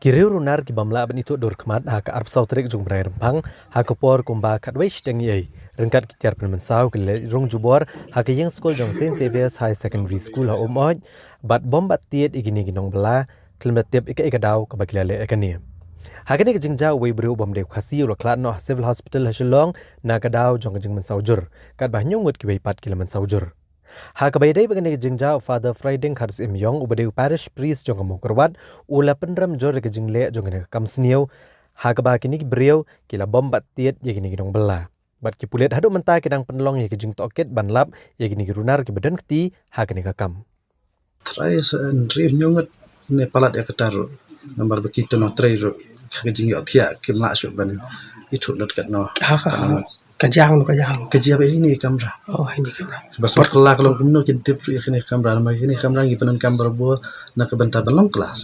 Kiriu runar ki bamla ban itu dor kemat ha ka arp sautrik jung brai rempang ha ka por kumba katwei shtengi ei rengkat ki tiar Mynsaw ke le rung jubor ha ka yang skul jong Xavier High Secondary School ha Umoid bat bom bat tiet igini gi Nongbylla klimat tiap ika daw ka bagilale ekani ha ka ni jingja Uwei bru bom de Khasi ro klat no civil hospital ha shillong na ka daw jong jing Mynsaw jur kat bah Ngut ki wei pat ki Mynsaw jur ha kabaydai bagani jingja Father Friday Khars imyong ubade parish priest jong mokorwat ula penram jor ke jingle jong ne kamsniu ha kaba kini brio kila bom bat tiet ye gini Nongbylla bat ki pulet hadu menta kedang penlong ye ke jing toket banlap ye gini runar ki badan kti ha kini kam try ndri nyongat ne palat ya ketaru nomor begitu no try ro ke jing yo thia ke masuk ban itu lot kat no kajang kerja apa ini kamera ini kamera basur kelak kalau kumno kintip ini kamera nama ini kamera ngi penan kamera bo nak kebentar belum kelas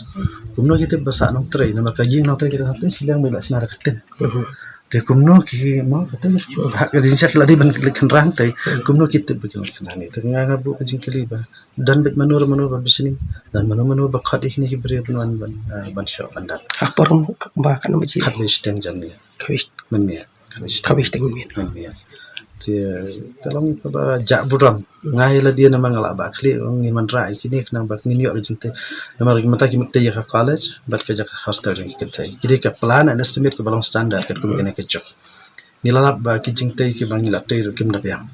kumno kita basak nong tray nama kajing nong tray kita hapin silang bela sinar ketin te kumno ki mau kata hak di syak ladi ban kenrang tai kumno kita bikin kenani te nganga bu kajing kali ba dan bet manur bisini dan manur bakat ini ki beri penuan ban syok bandat apa rum ba kan beji kat wis teng janni kawis menmia kawis teng min dia kalau kaba jak buram ngai la dia nama ngala ba kli ngin man rai kini kena ba ngin yo jinte nama mata ki mukte ya college bat ka jak hostel ki kete kiri ka plan and estimate ko balong standard kat ko kene ke chok nilalap ba ki jinte ki bang nilap te ro kim dapiang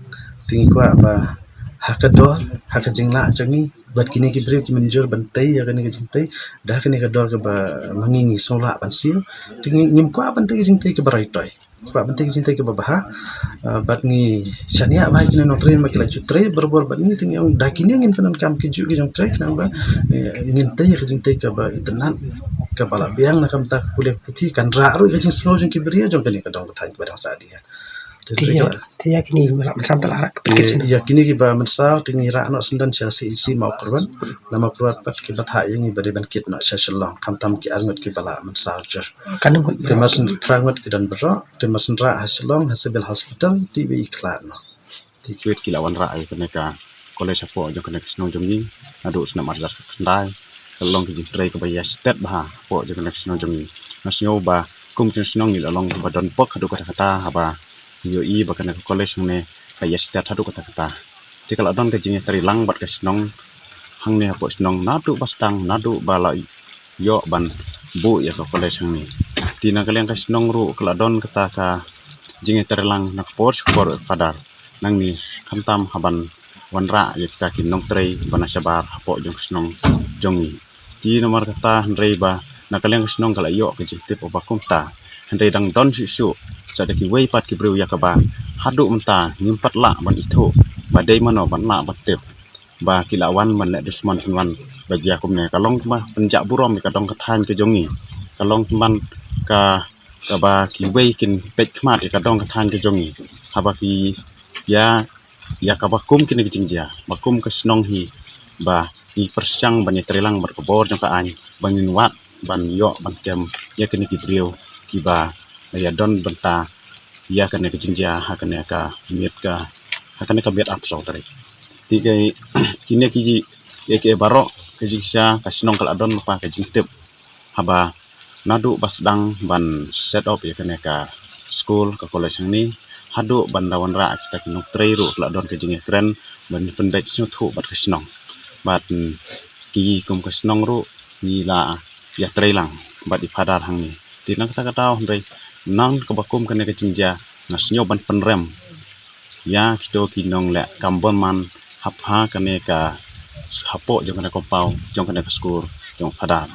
tingi ko ba hakador hakajingla changi bat kini ki bre ki menjur bantai ya kene ki jinte dah kene ka dor ka ba mangingi sola ban sil tingi nyim ko bantai jinte ki barai toy Pak penting cinta ke babah, bat ni sania baik kena notrin makilah cutre berbor bat ni tinggal yang dah kini ingin penan kam keju ke jong tre kenapa ingin tanya ke cinta ke bah itenan ke balak biang nak kam tak kuliah putih kan raru ke jeng slow jeng kiberia jong kini kadang bertanya kepada sadia. Dia kini malam sampai larak. Ya kini kita Mynsaw tinggi rak nak sendan si mau korban nama keluar pat kita hak yang ibadah ban kit nak shalong kam tam ki arngot ki bala Mynsaw jer. Kan Temasin trangot ke dan berok temasin rak hasilong hasil hospital di iklan. Tiket kilawan rak keneka kolej apo jong keneka senong jong ni adu senam arjar kendai kelong ki tray ke bayar stat bah apo jong keneka senong jong ni nasio ba kum senong ni along badan pok adu kata-kata apa yo I bahkan ke college ne kayak setiap hadu kata-kata. Jadi kalau don kejingnya terilang buat kesenong hang ne apa senong nadu bastang nadu balai yo ban bu ya ke college hang ni. Tina kalian kesenong ru kalau don kata ka jingnya terilang nak pors kor padar nang ni kantam haban wanra ya kita kinong tray bana sabar apa jong kesenong jongi. Di nomor kata hendrei ba nak kalian kesenong kalau yo kejing tip apa kumta hendrei dang don susu jadi ki wei pat ki breu yakaba hadu menta nyimpat la ban itu badai mano ban la batep ba kilawan man nek dusman tuan baji aku ne kalong mah penjak burom ka dong kathan ke jongi kalong teman ka ba ki wei kin pet khmat ka dong kathan ke jongi haba ki ya ka bakum kin ke jingja bakum ke snong hi ba ki persyang ban terilang berkebor jong ka an bangin wat ban yo ban kem ya kin ki breu ki ba ya don benta ya kena ke jingja hakane ka miet ka hakane ka biat apso tari tiga kini ki ya ke barok ke jingja ka sinong kala don pa ke jingtip haba nadu basdang ban set up ya kene ka school ka college ni hadu bandawan ra kita kinok tray ru kala don ke jingnya tren ban pendek snu thu bat ke sinong bat ki kum ke sinong ru ni la ya tray lang bat di padar hang ni tinang kata-kata hondai nang kebakum kena kecingja nasnyo ban penrem ya kito kinong le kambon man hapha kene ka hapo jong kena kompau jong kena ke skur jong padar